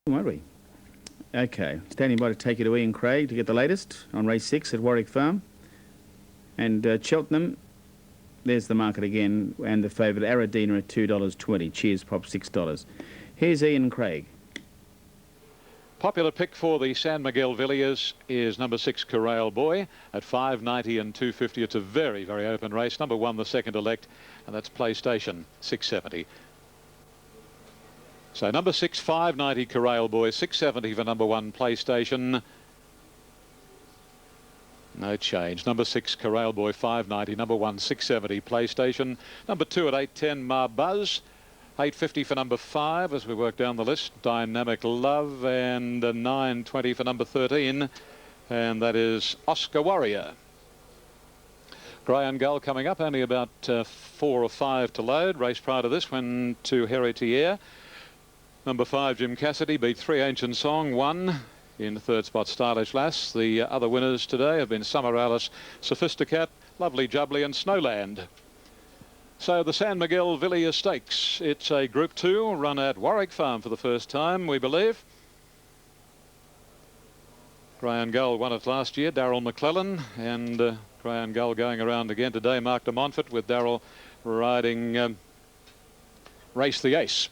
Won't we? Okay, standing by to take you to Ian Craig to get the latest on race 6 at Warwick Farm. And Cheltenham, there's the market again, and the favourite Aradina at $2.20. Cheers Pop $6. Here's Ian Craig. Popular pick for the San Miguel Villiers is number 6 Corral Boy at $5.90 and $2.50. It's a very, very open race. Number 1, the second elect, and that's PlayStation $6.70. So number 6, $5.90 Corral Boy, $6.70 for number 1 PlayStation. No change. Number 6 Corral Boy, $5.90. Number 1, $6.70 PlayStation. Number 2 at $8.10 Ma Buzz. $8.50 for number 5 as we work down the list. Dynamic Love, and $9.20 for number 13, and that is Oscar Warrior. Grey Gull coming up, only about 4 or 5 to load. Race prior to this went to Heritier. Number 5 Jim Cassidy beat 3 Ancient Song, 1 in the 3rd spot Stylish Lass. The other winners today have been Summer Alice, Sophisticat, Lovely Jubbly and Snowland. So the San Miguel Villiers Stakes, it's a Group 2 run at Warwick Farm for the first time, we believe. Grey Gull won it last year, Darryl McClellan, and Grey Gull going around again today. Mark de Montfort with Darryl riding Race the Ace.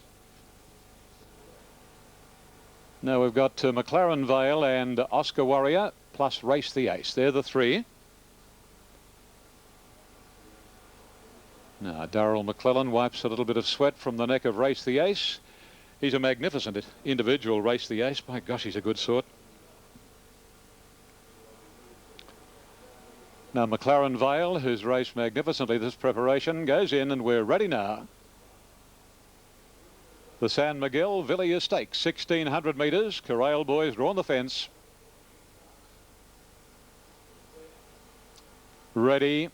Now we've got McLaren Vale and Oscar Warrior plus Race the Ace. They're the 3. Now Darryl McClellan wipes a little bit of sweat from the neck of Race the Ace. He's a magnificent individual, Race the Ace. My gosh, he's a good sort. Now McLaren Vale, who's raced magnificently this preparation, goes in, and we're ready now. The San Miguel Villiers Stakes, 1,600 metres. Corral Boys drawn the fence. Ready.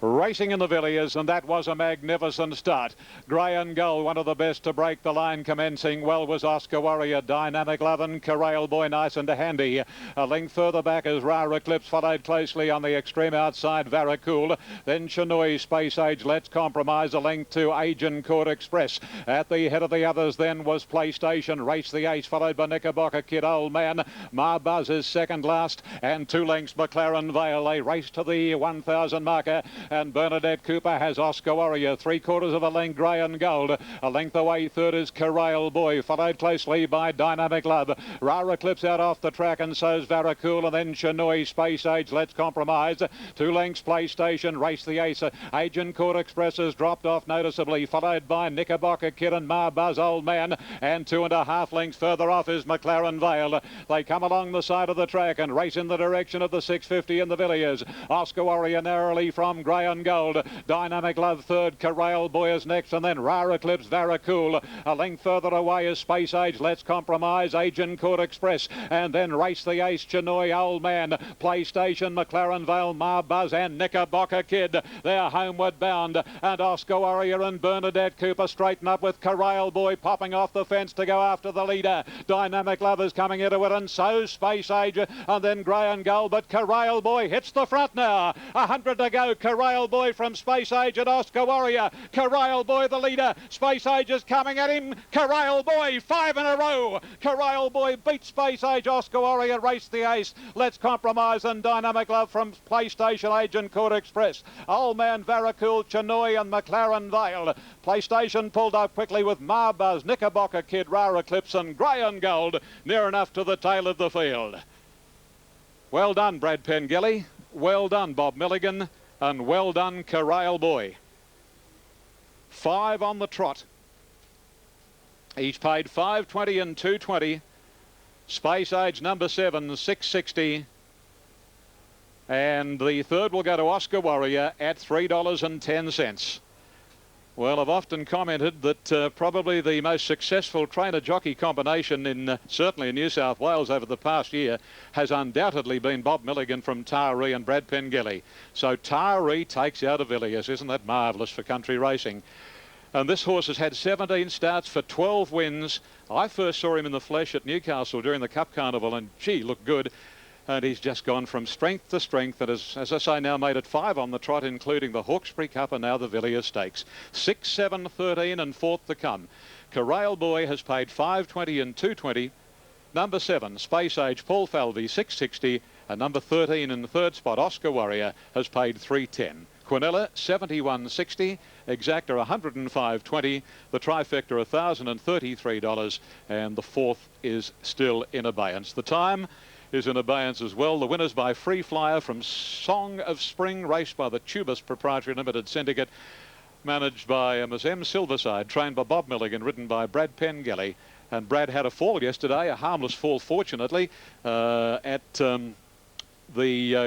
Racing in the Villiers, and that was a magnificent start. Grey Gull, one of the best to break the line, commencing well was Oscar Warrior. Dynamic Love and Corral Boy nice and handy. A length further back as Rare Eclipse followed closely on the extreme outside Varacool. Then Chinoy, Space Age, Let's Compromise, a length to Agent Court Express. At the head of the others then was PlayStation, Race the Ace, followed by Knickerbocker Kid, Old Man. Ma Buzz is second last, and 2 lengths McLaren Vale. They race to the 1,000 marker. And Bernadette Cooper has Oscar Warrior, 3/4 of a length Grey Gold. A length away, 3rd is Corral Boy, followed closely by Dynamic Love. Rara Eclipse out off the track, and so's Varacool, and then Chinoy, Space Age, Let's Compromise. 2 lengths PlayStation, Race the Ace. Agent Court Express has dropped off noticeably, followed by Knickerbocker Kid and Ma Buzz, Old Man. And 2.5 lengths further off is McLaren Vale. They come along the side of the track and race in the direction of the 650 in the Villiers. Oscar Warrior narrowly from Grey Gold. Dynamic Love 3rd, Corral Boy is next, and then Rare Eclipse, Varacool. A length further away is Space Age, Let's Compromise, Agent Court Express, and then Race the Ace, Chinoy, Old Man, PlayStation, McLaren Vale, Ma Buzz and Knickerbocker Kid. They're homeward bound, and Oscar Warrior and Bernadette Cooper straighten up with Corral Boy popping off the fence to go after the leader. Dynamic Love is coming into it, and so Space Age, and then Grey Gull, but Corral Boy hits the front now. 100 to go. Corral Boy from Space Age and Oscar Warrior. Corral Boy the leader. Space Age is coming at him. Corral Boy 5 in a row. Corral Boy beats Space Age. Oscar Warrior Race the Ace. Let's Compromise and Dynamic Love from PlayStation, Agent Court Express. Old Man Varacool, Chinoy and McLaren Vale. PlayStation pulled up quickly with Ma Buzz, Knickerbocker Kid, Rare Eclipse and Grey Gold near enough to the tail of the field. Well done, Brad Pengelly. Well done, Bob Milligan. And well done, Corral Boy. 5 on the trot. Each paid $5.20 and $2.20. Space Age number 7, $6.60. And the 3rd will go to Oscar Warrior at $3.10. Well, I've often commented that probably the most successful trainer-jockey combination in certainly in New South Wales over the past year has undoubtedly been Bob Milligan from Taree and Brad Pengelly. So Taree takes out a Villiers. Isn't that marvellous for country racing? And this horse has had 17 starts for 12 wins. I first saw him in the flesh at Newcastle during the Cup Carnival, and gee, looked good. And he's just gone from strength to strength, and as I say, now made it 5 on the trot, including the Hawkesbury Cup and now the Villiers Stakes. 6, 7, 13 and 4th to come. Corral Boy has paid 5.20 and 2.20. Number 7, Space Age, Paul Falvey, 6.60. And number 13 in the 3rd spot, Oscar Warrior, has paid 3.10. Quinella, 71.60. Exacta, 105.20. The trifecta, $1,033. And the 4th is still in abeyance. The time is in abeyance as well. The winners by Free Flyer from Song of Spring, raced by the Tubus Proprietary Limited Syndicate, managed by Ms. M. Silverside, trained by Bob Milligan, ridden by Brad Pengelly. And Brad had a fall yesterday, a harmless fall, fortunately, at the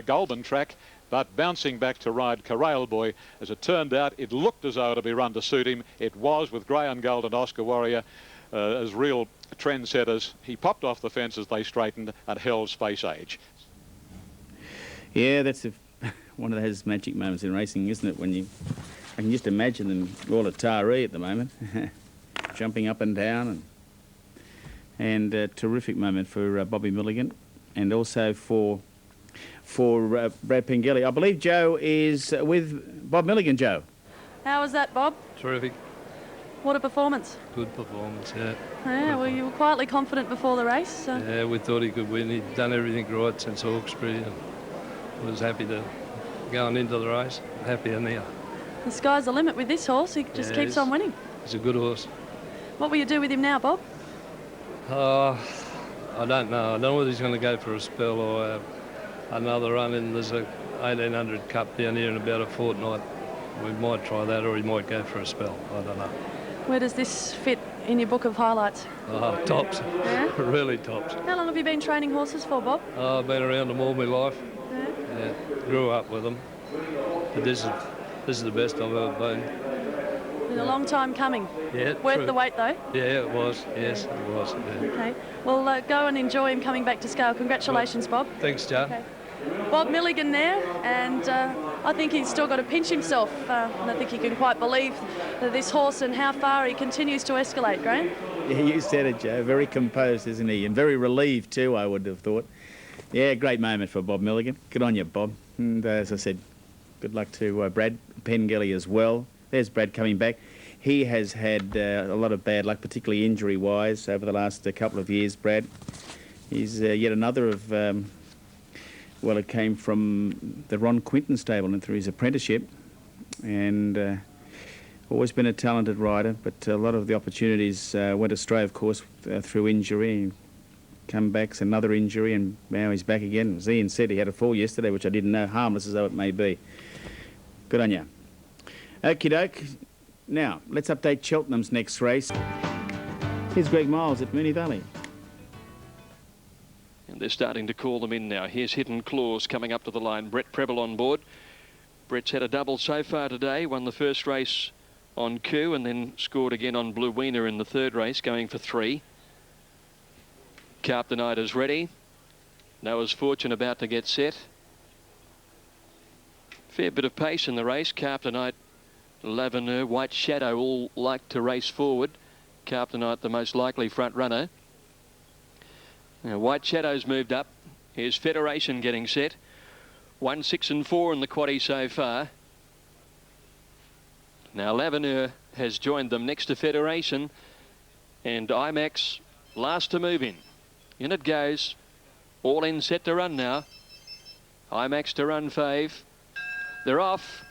Goulburn track, but bouncing back to ride Corral Boy. As it turned out, it looked as though it would be run to suit him. It was, with Grey and Gold and Oscar Warrior as real trendsetters. He popped off the fence as they straightened and held Space Age. Yeah, that's one of those magic moments in racing, isn't it? When I can just imagine them all at Taree at the moment, jumping up and down, and a terrific moment for Bobby Milligan, and also for Brad Pengelly. I believe Joe is with Bob Milligan. Joe, how was that, Bob? Terrific. What a performance. Good performance, yeah. Yeah, well, you were quietly confident before the race. So. Yeah, we thought he could win. He'd done everything right since Hawkesbury and was happy to going into the race. Happier now. The sky's the limit with this horse. He just keeps on winning. He's a good horse. What will you do with him now, Bob? I don't know. I don't know whether he's going to go for a spell or another run in. There's a 1800 Cup down here in about a fortnight. We might try that, or he might go for a spell. I don't know. Where does this fit in your book of highlights? Tops. Yeah? Really tops. How long have you been training horses for, Bob? I've been around them all my life. Yeah. Yeah, grew up with them. But this is the best I've ever been. Been a long time coming. Yeah. Worth true. the wait, though? Yeah, it was. Yes, it was. Yeah. Okay. Well, go and enjoy him coming back to scale. Congratulations, Bob. Thanks, Joe. Okay. Bob Milligan there, and I think he's still got to pinch himself. And I think he can quite believe this horse and how far he continues to escalate, Graham. yeah, you said it, Joe. Very composed, isn't he? And very relieved too, I would have thought. Yeah, great moment for Bob Milligan. Good on you, Bob. And as I said, good luck to Brad Pengelly as well. There's Brad coming back. He has had a lot of bad luck, particularly injury-wise, over the last couple of years, Brad. He's yet another of... well, it came from the Ron Quinton stable and through his apprenticeship, and always been a talented rider, but a lot of the opportunities went astray, of course, through injury. Comebacks, another injury, and now he's back again. As Ian said, he had a fall yesterday, which I didn't know, harmless as though it may be. Good on you. Okie doke. Now, let's update Cheltenham's next race. Here's Greg Miles at Moonee Valley. And they're starting to call them in now. Here's Hidden Claws coming up to the line. Brett Preble on board. Brett's had a double so far today. Won the first race on Coup and then scored again on Blue Wiener in the third race, going for 3. Carp the Night is ready. Noah's Fortune about to get set. Fair bit of pace in the race. Carp the Night, Laveneur, White Shadow all like to race forward. Carp the Night the most likely front runner. Now, White Shadow's moved up. Here's Federation getting set. 1, 6 and 4 in the quaddie so far. Now Laveneur has joined them next to Federation, and IMAX last to move in. In it goes. All in, set to run now. IMAX to run fave. They're off.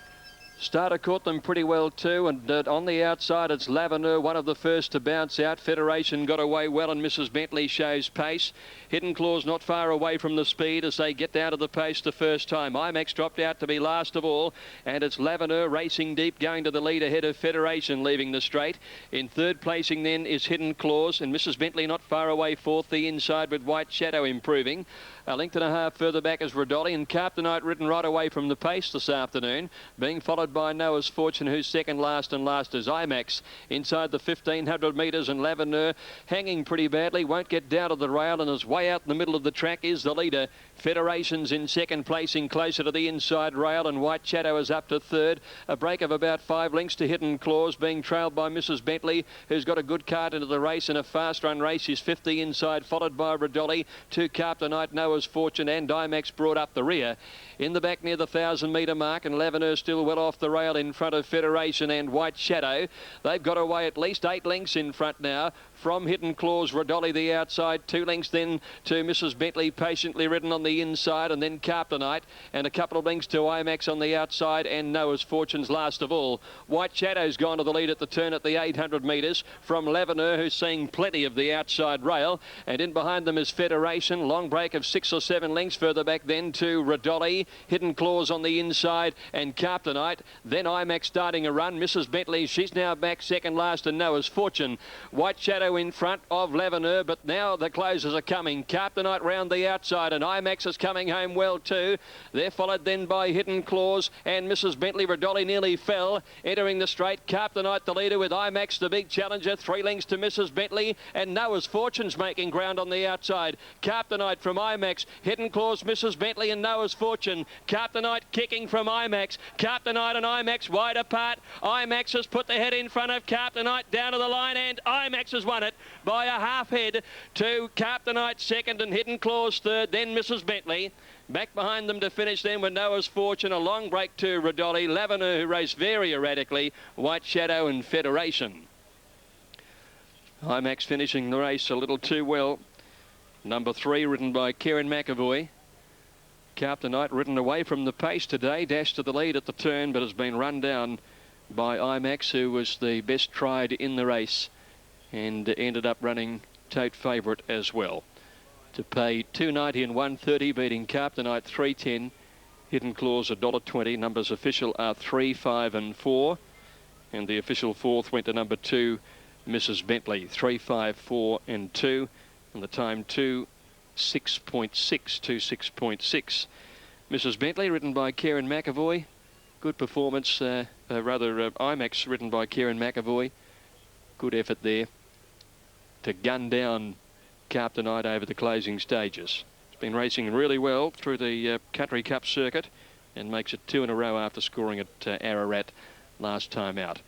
Starter caught them pretty well too, and on the outside it's Laveneur, one of the first to bounce out. Federation got away well, and Mrs. Bentley shows pace. Hidden Claws not far away from the speed as they get down to the pace the first time. IMAX dropped out to be last of all, and it's Laveneur racing deep, going to the lead ahead of Federation, leaving the straight. In third placing then is Hidden Claws, and Mrs. Bentley not far away fourth, the inside with White Shadow improving. A length and a half further back is Rodolli, and Carp the Night ridden right away from the pace this afternoon, being followed followed by Noah's Fortune, who's second last, and last is IMAX. Inside the 1,500 metres, and Lavender hanging pretty badly, won't get down to the rail, and is way out in the middle of the track is the leader. Federation's in second, placing closer to the inside rail, and White Shadow is up to third. A break of about 5 lengths to Hidden Claws, being trailed by Mrs. Bentley, who's got a good card into the race in a fast run race. She's 50 inside, followed by Rodolli, 2 Carptonite, Noah's Fortune, and IMAX brought up the rear. In the back near the 1,000-metre mark, and Lavender still well off the rail in front of Federation and White Shadow. They've got away at least 8 lengths in front now from Hidden Claws. Rodolli the outside, 2 lengths then to Mrs. Bentley, patiently ridden on the inside, and then Carptonite, and a couple of lengths to IMAX on the outside, and Noah's Fortune's last of all. White Shadow's gone to the lead at the turn at the 800 metres from Lavender, who's seeing plenty of the outside rail, and in behind them is Federation. Long break of 6 or 7 lengths further back then to Rodolli, Hidden Claws on the inside, and Carptonite. Then IMAX starting a run. Mrs. Bentley, she's now back second last, and Noah's Fortune. White Shadow in front of Lavender, but now the closers are coming. Carptonite round the outside, and IMAX is coming home well too. They're followed then by Hidden Claws and Mrs. Bentley. Rodolli nearly fell. Entering the straight, Carptonite the leader, with IMAX the big challenger. 3 lengths to Mrs. Bentley, and Noah's Fortune's making ground on the outside. Carptonite from IMAX, Hidden Claws, Mrs. Bentley, and Noah's Fortune. Carptonite kicking from IMAX. Carptonite and IMAX wide apart. IMAX has put the head in front of Carptonite down to the line, and IMAX has won it by a half head to Carptonite second, and Hidden Claws third, then Mrs. Bentley. Back behind them to finish then with Noah's Fortune. A long break to Rodolli, Lavender, who raced very erratically, White Shadow, and Federation. IMAX finishing the race a little too well. Number 3, ridden by Kieran McAvoy. Carptonite ridden away from the pace today, dashed to the lead at the turn, but has been run down by IMAX, who was the best tried in the race and ended up running tote favourite as well. To pay $2.90 and $1.30, beating Carptonite $3.10, Hidden Claws $1.20. Numbers official are 3, 5 and 4, and the official fourth went to number 2, Mrs. Bentley, 3, 5, 4 and 2, and the time 2:06.6. Mrs. Bentley, ridden by Kieran McAvoy. Good performance, IMAX ridden by Kieran McAvoy. Good effort there to gun down Carptonite over the closing stages. It's been racing really well through the Country Cup circuit, and makes it 2 in a row after scoring at Ararat last time out.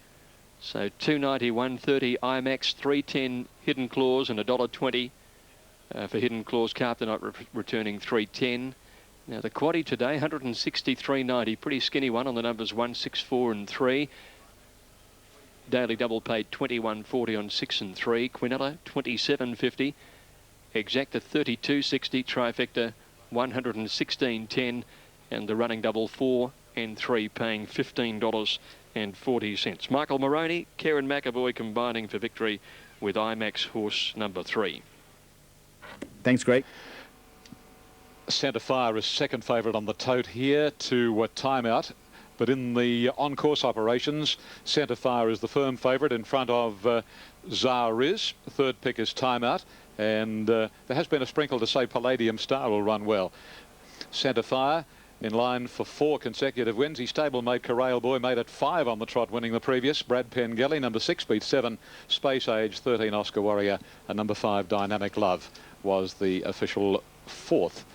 So $2.90, $1.30 IMAX, $3.10 Hidden Claws, and $1.20 for Hidden Claws. Carptonite returning $3.10. Now the quaddie today, 163.90, pretty skinny one on the numbers 1, 6, 4 and 3. Daily double paid 21.40 on 6 and 3. Quinella 27.50. Exacta 32.60. Trifecta 116.10, and the running double 4 and 3 paying $15.40. Michael Moroney, Kieran McAvoy combining for victory with IMAX horse number 3. Thanks, Greg. Centre Fire is second favourite on the tote here to time out. But in the on-course operations, Centre Fire is the firm favourite in front of Zariz. Third pick is Timeout, and there has been a sprinkle to say Palladium Star will run well. Centre Fire in line for 4 consecutive wins. His stablemate Corral Boy made it 5 on the trot, winning the previous. Brad Pengelly, number 6, beat 7 Space Age, 13 Oscar Warrior, and number 5 Dynamic Love was the official fourth.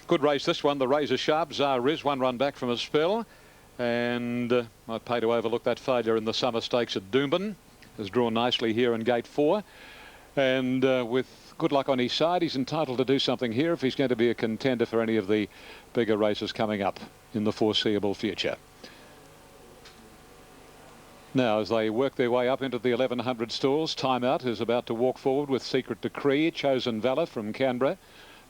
Good race this one. The Razor Sharp. Zariz, 1 run back from a spell. And I'd pay to overlook that failure in the Summer Stakes at Doomben. Has drawn nicely here in Gate 4. And with good luck on his side, he's entitled to do something here if he's going to be a contender for any of the bigger races coming up in the foreseeable future. Now, as they work their way up into the 1100 stalls, Timeout is about to walk forward with Secret Decree, Chosen Valor from Canberra.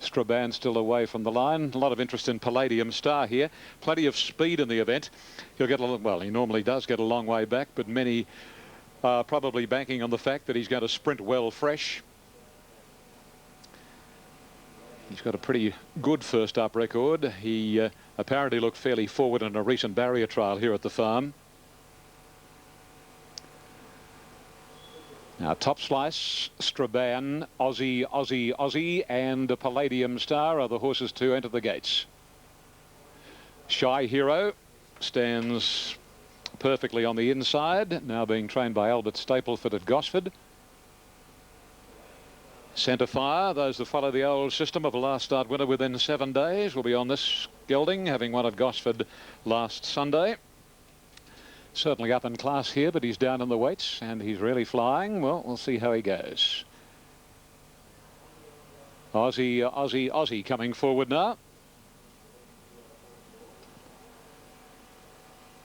Straban still away from the line. A lot of interest in Palladium Star here. Plenty of speed in the event. He'll get well, he normally does get a long way back, but many are probably banking on the fact that he's going to sprint well fresh. He's got a pretty good first up record. He apparently looked fairly forward in a recent barrier trial here at the farm. Now, Top Slice, Straban, Aussie, and Palladium Star are the horses to enter the gates. Shy Hero stands perfectly on the inside, now being trained by Albert Stapleford at Gosford. Centre Fire, those that follow the old system of a last start winner within 7 days, will be on this gelding, having won at Gosford last Sunday. Certainly up in class here, but he's down in the weights and he's really flying. Well, we'll see how he goes. Aussie coming forward now.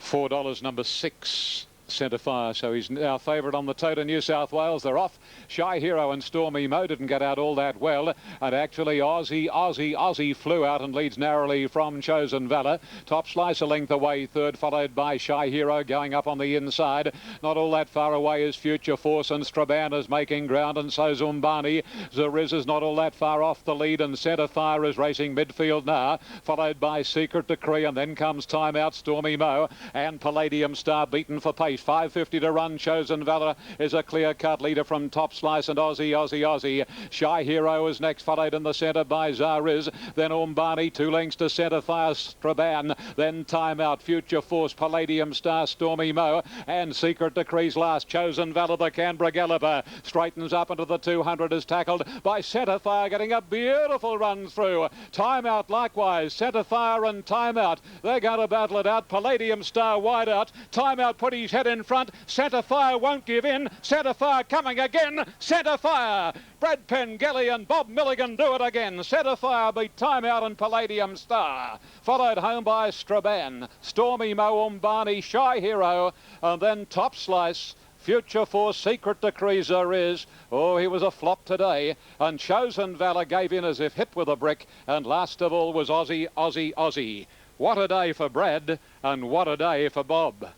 $4, number 6. Centre Fire, so he's now favourite on the toe to New South Wales. They're off. Shy Hero and Stormy Mo didn't get out all that well, and actually Aussie flew out and leads narrowly from Chosen Valor. Top Slice a length away, third, followed by Shy Hero going up on the inside. Not all that far away is Future Force, and Straban is making ground, and so Zumbani. Zariz is not all that far off the lead, and Centre Fire is racing midfield now, followed by Secret Decree, and then comes Time Out, Stormy Mo, and Palladium Star beaten for pace. 5.50 to run. Chosen Valor is a clear-cut leader from Top Slice and Aussie. Shy Hero is next, followed in the centre by Zariz. Then Umbani, 2 lengths to Centre Fire, Straban. Then Time Out, Future Force, Palladium Star, Stormy Mo, and Secret Decree's last. Chosen Valor, the Canberra Galloper, straightens up into the 200, is tackled by Centre Fire, getting a beautiful run through. Time Out likewise. Centre Fire and Time Out, they're going to battle it out. Palladium Star wide out. Time Out put his head in front. Centre Fire won't give in. Centre Fire coming again. Centre Fire. Brad Pengelly and Bob Milligan do it again. Centre Fire beat Time Out and Palladium Star. Followed home by Straban, Stormy Mo, Umbani, Shy Hero, and then Top Slice. Future Force, Secret Decree is. Oh, he was a flop today. And Chosen Valor gave in as if hit with a brick. And last of all was Aussie. What a day for Brad, and what a day for Bob.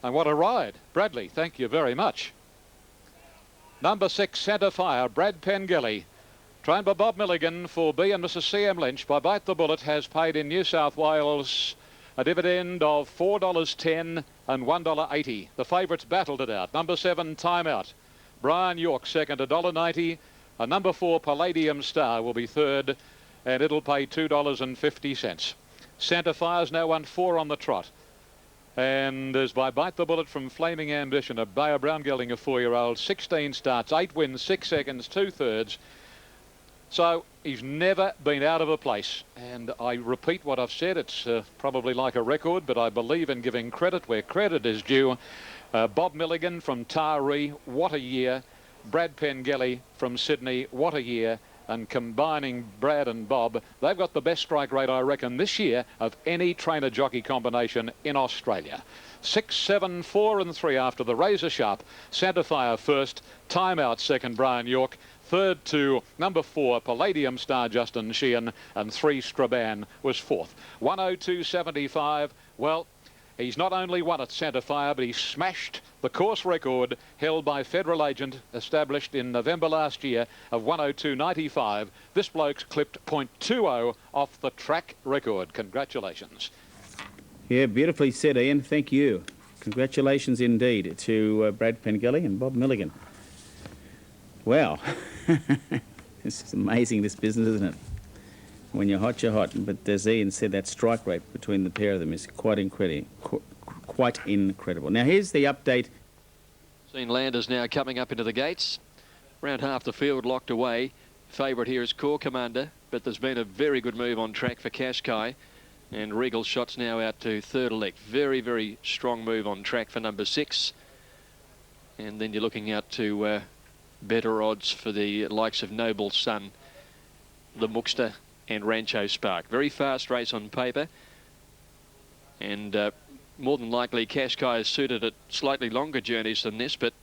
And what a ride. Bradley, thank you very much. Number 6, Centre Fire, Brad Pengelly. Trained by Bob Milligan for B and Mrs. C.M. Lynch by Bite the Bullet, has paid in New South Wales a dividend of $4.10 and $1.80. The favourites battled it out. Number 7, Time Out. Brian York second, $1.90. And number 4, Palladium Star, will be third, and it'll pay $2.50. Centre Fire's now won 4 on the trot. And is by Bite the Bullet from Flaming Ambition, a Bayer Brown gelding, a 4-year-old, 16 starts, 8 wins, 6 seconds, 2/3. So he's never been out of a place. And I repeat what I've said, it's probably like a record, but I believe in giving credit where credit is due. Bob Milligan from Taree, what a year. Brad Pengelly from Sydney, what a year. And combining Brad and Bob, they've got the best strike rate, I reckon, this year of any trainer-jockey combination in Australia. 6, 7, 4 and 3 after the razor sharp. Centre Fire first, Time Out second, Brian York. Third to number 4, Palladium Star, Justin Sheehan. And 3, Straban was fourth. 102.75. Well, he's not only won at Centre Fire, but he smashed the course record held by Federal Agent, established in November last year, of 102.95. This bloke's clipped .20 off the track record. Congratulations. Yeah, beautifully said, Ian. Thank you. Congratulations indeed to Brad Pengelly and Bob Milligan. Wow. This is amazing, this business, isn't it? When you're hot, you're hot. But as Ian said, that strike rate between the pair of them is quite incredible. Now, here's the update. Seen Landers now coming up into the gates. Around half the field locked away. Favourite here is Core Commander, but there's been a very good move on track for Cascai. And Regal Shot's now out to third elect. Very, very strong move on track for number 6. And then you're looking out to better odds for the likes of Noble Sun, the Mookster and Rancho Spark. Very fast race on paper. And more than likely Cascai is suited at slightly longer journeys than this, but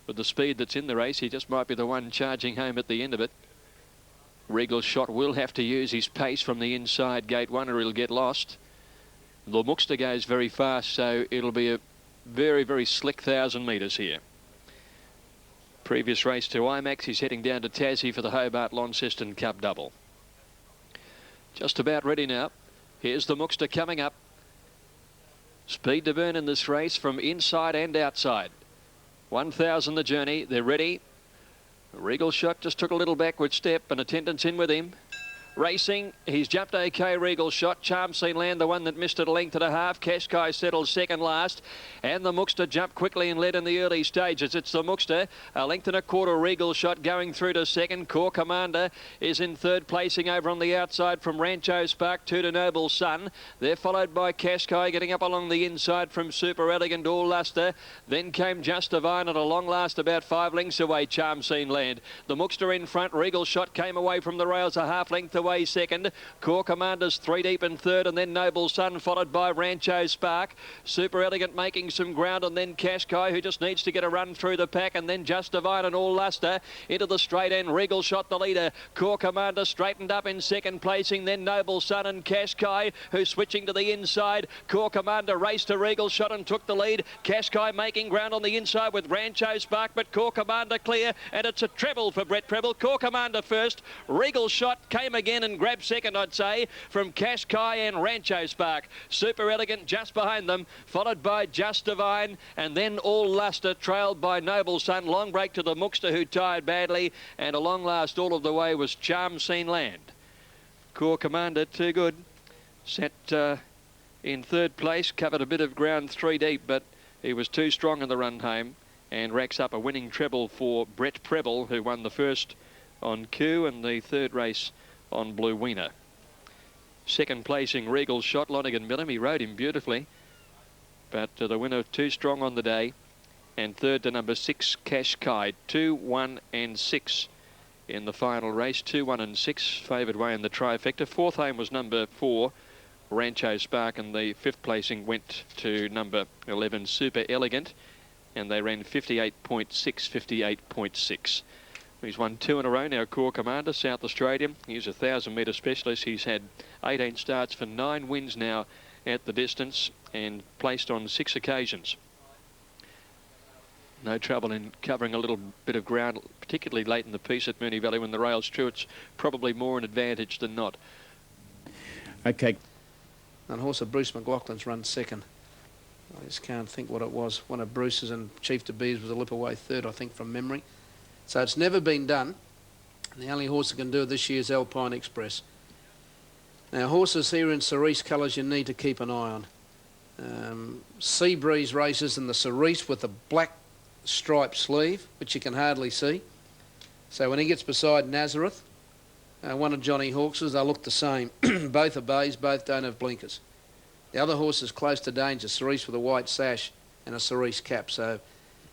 with the speed that's in the race, he just might be the one charging home at the end of it. Regal Shot will have to use his pace from the inside gate 1 or he'll get lost. The Mookster goes very fast, so it'll be a very, very slick 1,000 metres here. Previous race to IMAX, he's heading down to Tassie for the Hobart Launceston Cup double. Just about ready now. Here's the Mookster coming up. Speed to burn in this race from inside and outside. 1,000 the journey. They're ready. Regal Shot just took a little backward step, and attendance in with him. Racing, he's jumped OK. Regal Shot. Charm Scene Land, the one that missed it a length and a half. Cascai settled second last. And the Mookster jumped quickly and led in the early stages. It's the Mookster. A length and a quarter. Regal Shot going through to second. Core Commander is in third, placing over on the outside from Rancho Spark to Noble Sun. They're followed by Cascai getting up along the inside from Super Elegant All Luster. Then came Just Divine at a long last about 5 lengths away. Charm Scene Land. The Mookster in front. Regal Shot came away from the rails a half length away second. Core Commander's 3 deep in third, and then Noble Sun followed by Rancho Spark. Super Elegant making some ground, and then Cascai, who just needs to get a run through the pack, and then Just Divine and All Luster into the straight end. Regal Shot the leader. Core Commander straightened up in second placing, then Noble Sun and Cascai, who's switching to the inside. Core Commander raced to Regal Shot and took the lead. Cascai making ground on the inside with Rancho Spark, but Core Commander clear, and it's a treble for Brett Preble. Core Commander first. Regal Shot came again and grabbed second, I'd say, from Cascai and Rancho Spark. Super Elegant just behind them, followed by Just Divine, and then All Luster, trailed by Noble Sun. Long break to the Mookster, who tired badly, and a long last all of the way was Charm Scene Land. Core Commander, too good. Sat in third place, covered a bit of ground 3 deep, but he was too strong in the run home, and racks up a winning treble for Brett Preble, who won the first on Q and the third race on Blue Wiener. Second placing Regal Shot, Lonergan Millam. He rode him beautifully, but the winner too strong on the day. And third to number 6, Cascai. 2, 1 and 6 in the final race. 2, 1 and 6 favoured way in the trifecta. Fourth home was number 4, Rancho Spark, and the fifth placing went to number 11, Super Elegant, and they ran 58.6, 58.6. He's won 2 in a row now, Core Commander, South Australian. He's a 1,000-metre specialist. He's had 18 starts for 9 wins now at the distance and placed on 6 occasions. No trouble in covering a little bit of ground, particularly late in the piece at Moonee Valley when the rail's true. It's probably more an advantage than not. Okay. And horse of Bruce McLaughlin's run second. I just can't think what it was. One of Bruce's, and Chief De Beers was a lip away third, I think, from memory. So it's never been done. And the only horse that can do it this year is Alpine Express. Now, horses here in cerise colours you need to keep an eye on. Sea Breeze races in the cerise with a black striped sleeve, which you can hardly see. So when he gets beside Nazareth, one of Johnny Hawks's, they'll look the same. Both are bays, both don't have blinkers. The other horse is Close to Danger, cerise with a white sash and a cerise cap. So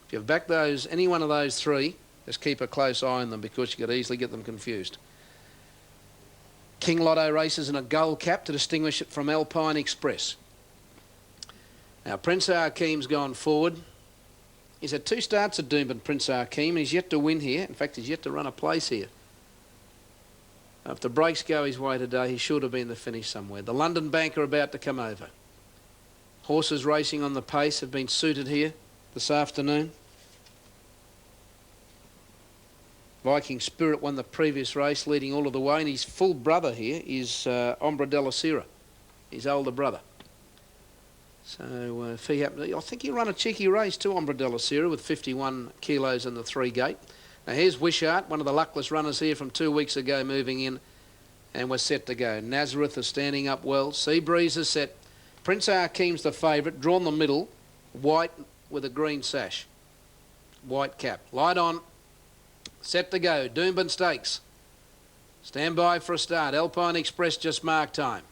if you've backed those, any one of those 3, just keep a close eye on them, because you could easily get them confused. King Lotto races in a gold cap to distinguish it from Alpine Express. Now, Prince Hakeem's gone forward. He's had 2 starts at Doomben, Prince Hakeem, and he's yet to win here. In fact, he's yet to run a place here. If the breaks go his way today, he should have been the finish somewhere. The London Bank are about to come over. Horses racing on the pace have been suited here this afternoon. Viking Spirit won the previous race, leading all of the way, and his full brother here is Ombra Della Sera, his older brother. So if he happened, I think he ran a cheeky race too, Ombra Della Sera, with 51 kilos in the 3 gate. Now here's Wishart, one of the luckless runners here from 2 weeks ago, moving in, and we're set to go. Nazareth is standing up well. Sea Breeze is set. Prince Hakeem's the favourite, drawn the middle, white with a green sash. White cap. Light on. Set to go. Doomben Stakes. Stand by for a start. Alpine Express just mark time.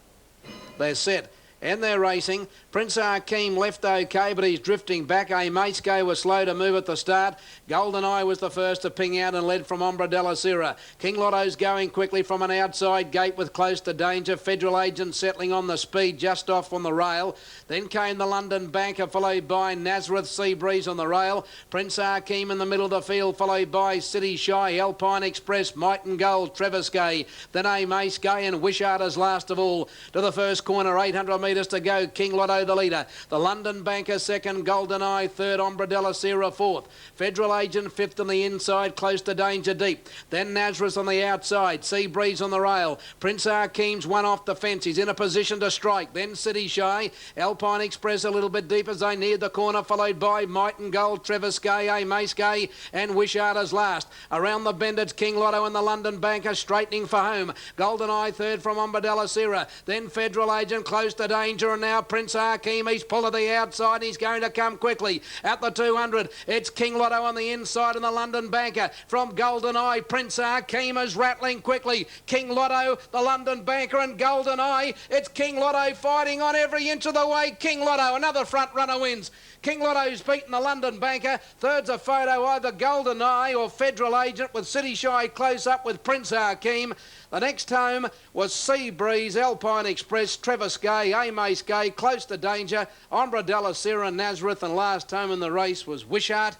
They're set. And they're racing. Prince Hakeem left okay, but he's drifting back. Maceco was slow to move at the start. Golden Eye was the first to ping out and led from Ombra Della Sera. King Lotto's going quickly from an outside gate with Close to Danger. Federal Agent settling on the speed just off on the rail. Then came the London Banker, followed by Nazareth, Sea Breeze on the rail. Prince Hakeem in the middle of the field, followed by City Shy, Alpine Express, Might and Gold, Trevor's Gay. Then Mace Gay and Wishart as last of all. To the first corner, 800 metres metres to go. King Lotto the leader. The London Banker second. Golden Eye third. Ombre Della Sierra fourth. Federal Agent fifth on the inside, close to Danger Deep. Then Nazareth on the outside. Sea Breeze on the rail. Prince Hakeem's one off the fence. He's in a position to strike. Then City Shy. Alpine Express a little bit deep as they neared the corner, followed by Might and Gold, Travis Gay, Mace Gay and Wishart as last. Around the bend it's King Lotto and the London Banker straightening for home. Golden Eye third from Ombre Della Sierra. Then Federal Agent close to Danger, and now Prince Hakeem. He's pulled to the outside. He's going to come quickly. At the 200, it's King Lotto on the inside and the London Banker from Golden Eye. Prince Hakeem is rattling quickly. King Lotto, the London Banker and Golden Eye. It's King Lotto fighting on every inch of the way. King Lotto, another front runner wins. King Lotto's beaten the London Banker. Third's a photo, either Golden Eye or Federal Agent, with City Shy close up with Prince Hakeem. The next home was Sea Breeze, Alpine Express, Travis Gay, Mace Gay, close to Danger, Ombre Della Sierra, Nazareth, and last home in the race was Wishart.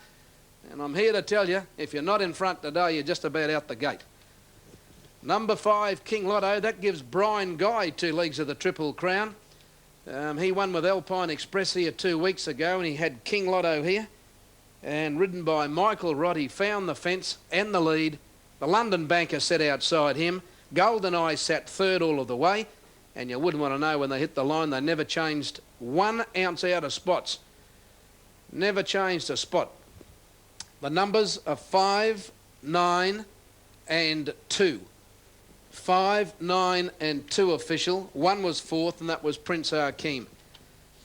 And I'm here to tell you, if you're not in front today, you're just about out the gate. Number 5, King Lotto, that gives Brian Guy 2 legs of the Triple Crown. He won with Alpine Express here 2 weeks ago, and he had King Lotto here. And ridden by Michael Rott, he found the fence and the lead. The London Banker sat outside him. Golden Eye sat third all of the way. And you wouldn't want to know when they hit the line, they never changed 1 ounce out of spots. Never changed a spot. The numbers are 5, 9 and 2. 5, 9 and 2 official. 1 was 4th, and that was Prince Hakeem.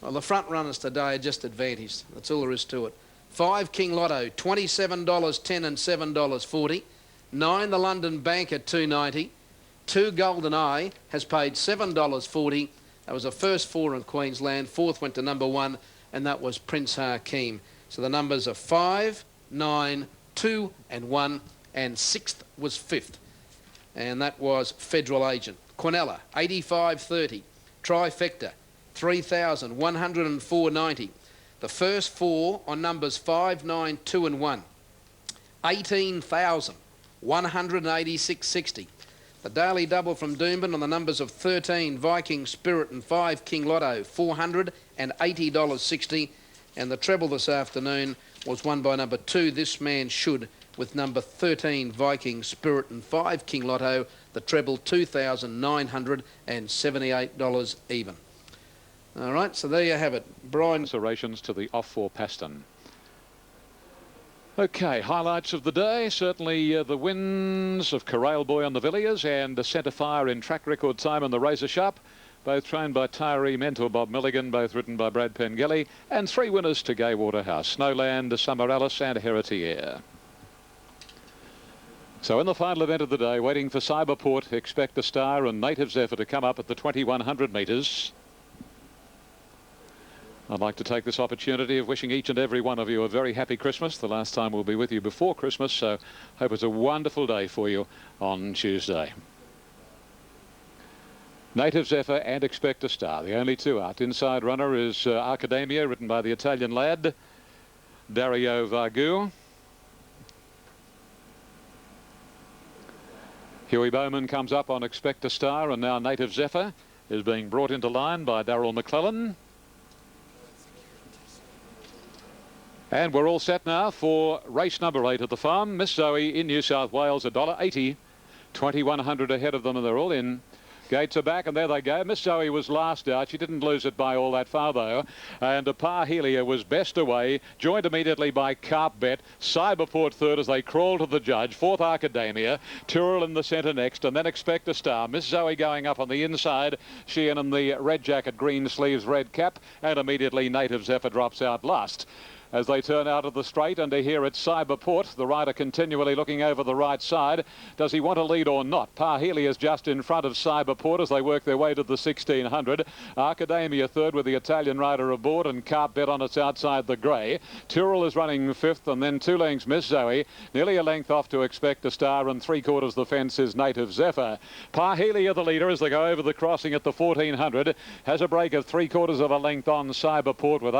Well, the front runners today are just advantaged. That's all there is to it. 5 King Lotto, $27.10 and $7.40. 9 the London Banker, $2.90. 2 Golden Eye has paid $7.40. That was the first 4 in Queensland. 4th went to number 1, and that was Prince Hakeem. So the numbers are 5, 9, 2 and 1, and 6th was 5th. And that was Federal Agent. Quinella, 85.30. Trifecta, 3,104.90. The first 4 on numbers 5, 9, 2 and 1. 18,186.60. The daily double from Doomben on the numbers of 13 Viking Spirit and 5 King Lotto, $480.60. And the treble this afternoon was won by number 2, This Man Should, with number 13 Viking Spirit and 5 King Lotto. The treble $2,978 even. All right, so there you have it. Brian. Considerations to the off-4 Paston. Okay, highlights of the day. Certainly the wins of Corral Boy on the Villiers and the Centre Fire in track record time on the Razor Sharp. Both trained by Tyree mentor Bob Milligan, both ridden by Brad Pengelly. And 3 winners to Gay Waterhouse, Snowland, Summer Alice and Heritier. So in the final event of the day, waiting for Cyberport, Expect a Star and Native Zephyr to come up at the 2100 metres. I'd like to take this opportunity of wishing each and every one of you a very happy Christmas. The last time we'll be with you before Christmas, so hope it's a wonderful day for you on Tuesday. Native Zephyr and Expect a Star, the only 2 out. Inside runner is Academia, written by the Italian lad, Dario Vargu. Huey Bowman comes up on Expect a Star, and now Native Zephyr is being brought into line by Darryl McClellan. And we're all set now for race number 8 at the farm. Miss Zoe in New South Wales, $1.80. 2,100 ahead of them, and they're all in. Gates are back, and there they go. Miss Zoe was last out. She didn't lose it by all that far, though. And Parhelia was best away, joined immediately by Carp Bet. Cyberport third as they crawl to the judge. 4th, Academia. Tyrrell in the centre next, and then Expect a Star. Miss Zoe going up on the inside. Sheehan in the red jacket, green sleeves, red cap. And immediately Native Zephyr drops out last. As they turn out of the straight, and here at Cyberport, the rider continually looking over the right side. Does he want to lead or not? Parhelia is just in front of Cyberport as they work their way to the 1600. Academia third with the Italian rider aboard, and Carp Bet on its outside the grey. Tyrrell is running 5th, and then 2 lengths Miss Zoe. Nearly a length off to Expect a Star, and 3/4 the fence is Native Zephyr. Parhelia the leader as they go over the crossing at the 1400. Has a break of 3/4 of a length on Cyberport with